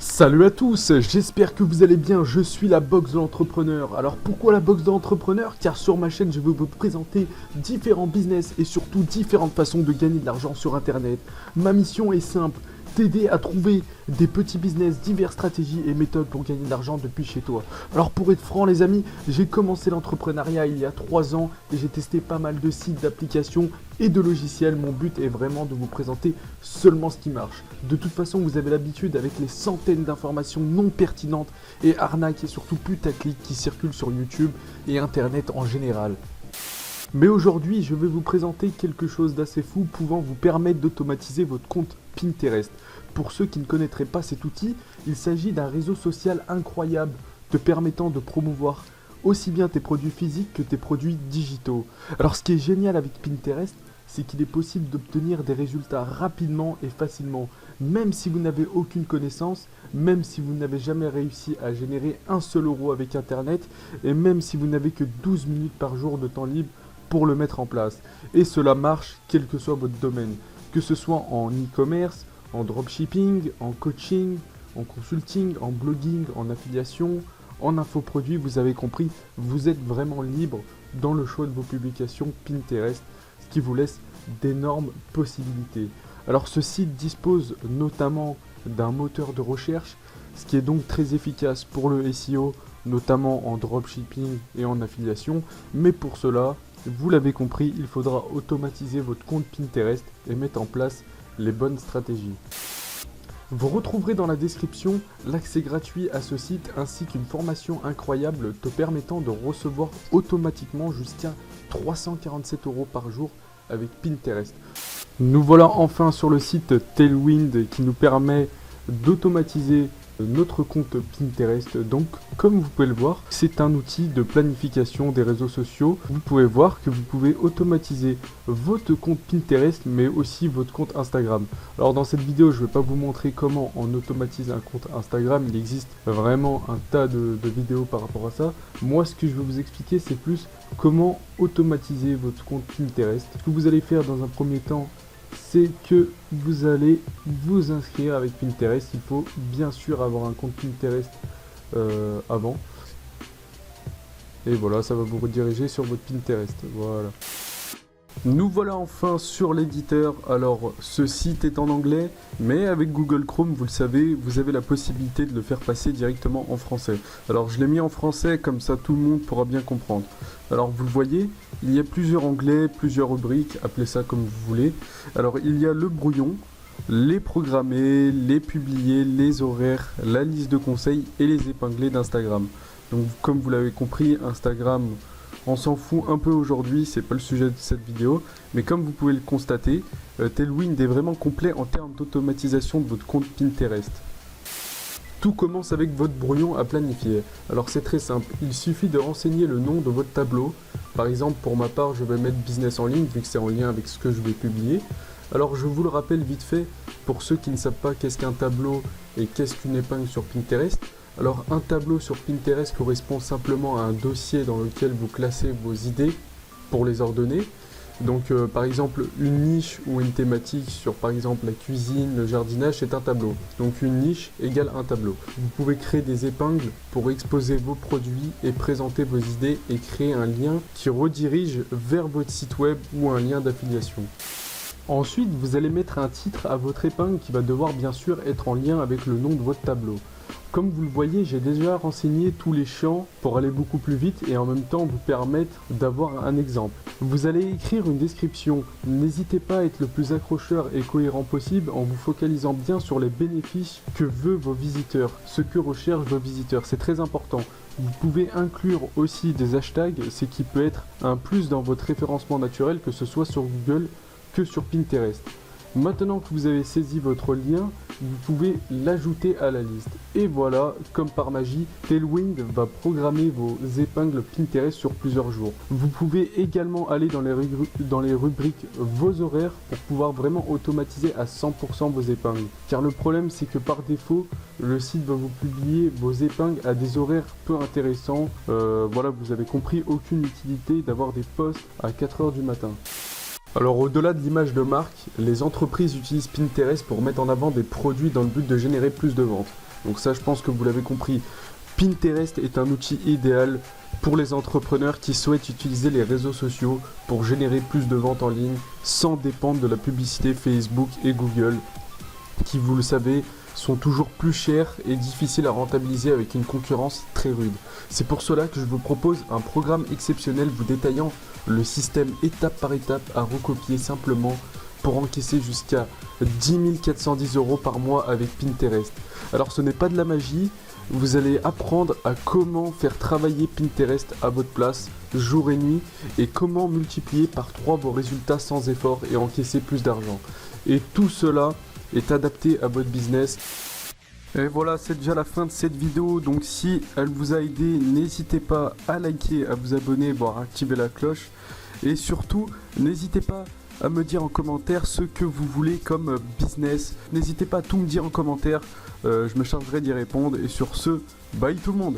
Salut à tous, j'espère que vous allez bien, je suis la box de l'entrepreneur. Alors pourquoi la box de l'entrepreneur? Car sur ma chaîne je vais vous présenter différents business et surtout différentes façons de gagner de l'argent sur internet. Ma mission est simple, t'aider à trouver des petits business, diverses stratégies et méthodes pour gagner de l'argent depuis chez toi. Alors pour être franc les amis, j'ai commencé l'entrepreneuriat il y a 3 ans et j'ai testé pas mal de sites, d'applications et de logiciels. Mon but est vraiment de vous présenter seulement ce qui marche. De toute façon vous avez l'habitude avec les centaines d'informations non pertinentes et arnaques et surtout putaclic qui circulent sur YouTube et internet en général. Mais aujourd'hui, je vais vous présenter quelque chose d'assez fou pouvant vous permettre d'automatiser votre compte Pinterest. Pour ceux qui ne connaîtraient pas cet outil, il s'agit d'un réseau social incroyable te permettant de promouvoir aussi bien tes produits physiques que tes produits digitaux. Alors ce qui est génial avec Pinterest, c'est qu'il est possible d'obtenir des résultats rapidement et facilement, même si vous n'avez aucune connaissance, même si vous n'avez jamais réussi à générer un seul euro avec Internet, et même si vous n'avez que 12 minutes par jour de temps libre pour le mettre en place. Et cela marche quel que soit votre domaine, que ce soit en e-commerce, en dropshipping, en coaching, en consulting, en blogging, en affiliation, en infoproduits, vous avez compris, vous êtes vraiment libre dans le choix de vos publications Pinterest, ce qui vous laisse d'énormes possibilités. Alors ce site dispose notamment d'un moteur de recherche, ce qui est donc très efficace pour le SEO, notamment en dropshipping et en affiliation, mais pour cela, vous l'avez compris, il faudra automatiser votre compte Pinterest et mettre en place les bonnes stratégies. Vous retrouverez dans la description l'accès gratuit à ce site ainsi qu'une formation incroyable te permettant de recevoir automatiquement jusqu'à 347 € par jour avec Pinterest. Nous voilà enfin sur le site Tailwind qui nous permet d'automatiser notre compte Pinterest. Donc comme vous pouvez le voir, c'est un outil de planification des réseaux sociaux. Vous pouvez voir que vous pouvez automatiser votre compte Pinterest mais aussi votre compte Instagram. Alors dans cette vidéo je ne vais pas vous montrer comment on automatise un compte Instagram, il existe vraiment un tas de vidéos par rapport à ça. Moi ce que je vais vous expliquer c'est plus comment automatiser votre compte Pinterest. Ce que vous allez faire dans un premier temps, c'est que vous allez vous inscrire avec Pinterest. Il faut bien sûr avoir un compte Pinterest avant. Et voilà, ça va vous rediriger sur votre Pinterest. Voilà. Nous voilà enfin sur l'éditeur. Alors ce site est en anglais, mais avec Google Chrome, vous le savez, vous avez la possibilité de le faire passer directement en français. Alors je l'ai mis en français, comme ça tout le monde pourra bien comprendre. Alors vous le voyez, il y a plusieurs onglets, plusieurs rubriques, appelez ça comme vous voulez. Alors il y a le brouillon, les programmés, les publiés, les horaires, la liste de conseils et les épinglés d'Instagram. Donc comme vous l'avez compris, Instagram, on s'en fout un peu aujourd'hui, c'est pas le sujet de cette vidéo, mais comme vous pouvez le constater, Tailwind est vraiment complet en termes d'automatisation de votre compte Pinterest. Tout commence avec votre brouillon à planifier. Alors c'est très simple, il suffit de renseigner le nom de votre tableau. Par exemple, pour ma part, je vais mettre business en ligne, vu que c'est en lien avec ce que je vais publier. Alors je vous le rappelle vite fait, pour ceux qui ne savent pas qu'est-ce qu'un tableau et qu'est-ce qu'une épingle sur Pinterest. Alors un tableau sur Pinterest correspond simplement à un dossier dans lequel vous classez vos idées pour les ordonner. Donc par exemple une niche ou une thématique sur par exemple la cuisine, le jardinage, c'est un tableau. Donc une niche égale un tableau. Vous pouvez créer des épingles pour exposer vos produits et présenter vos idées et créer un lien qui redirige vers votre site web ou un lien d'affiliation. Ensuite, vous allez mettre un titre à votre épingle qui va devoir bien sûr être en lien avec le nom de votre tableau. Comme vous le voyez, j'ai déjà renseigné tous les champs pour aller beaucoup plus vite et en même temps vous permettre d'avoir un exemple. Vous allez écrire une description. N'hésitez pas à être le plus accrocheur et cohérent possible en vous focalisant bien sur les bénéfices que veulent vos visiteurs, ce que recherchent vos visiteurs. C'est très important. Vous pouvez inclure aussi des hashtags, ce qui peut être un plus dans votre référencement naturel, que ce soit sur Google que sur Pinterest. Maintenant que vous avez saisi votre lien, vous pouvez l'ajouter à la liste. Et voilà, comme par magie, Tailwind va programmer vos épingles Pinterest sur plusieurs jours. Vous pouvez également aller dans les rubriques vos horaires pour pouvoir vraiment automatiser à 100% vos épingles. Car le problème c'est que par défaut, le site va vous publier vos épingles à des horaires peu intéressants. Voilà, vous avez compris, aucune utilité d'avoir des posts à 4 h du matin. Alors au-delà de l'image de marque, les entreprises utilisent Pinterest pour mettre en avant des produits dans le but de générer plus de ventes. Donc ça, je pense que vous l'avez compris. Pinterest est un outil idéal pour les entrepreneurs qui souhaitent utiliser les réseaux sociaux pour générer plus de ventes en ligne sans dépendre de la publicité Facebook et Google, qui, vous le savez, sont toujours plus chers et difficiles à rentabiliser avec une concurrence très rude. C'est pour cela que je vous propose un programme exceptionnel vous détaillant le système étape par étape à recopier simplement pour encaisser jusqu'à 10 410 € par mois avec Pinterest. Alors ce n'est pas de la magie, vous allez apprendre à comment faire travailler Pinterest à votre place jour et nuit et comment multiplier par 3 vos résultats sans effort et encaisser plus d'argent. Et tout cela est adapté à votre business. Et voilà, c'est déjà la fin de cette vidéo, donc si elle vous a aidé, n'hésitez pas à liker, à vous abonner, voire à activer la cloche. Et surtout, n'hésitez pas à me dire en commentaire ce que vous voulez comme business. N'hésitez pas à tout me dire en commentaire, je me chargerai d'y répondre. Et sur ce, bye tout le monde!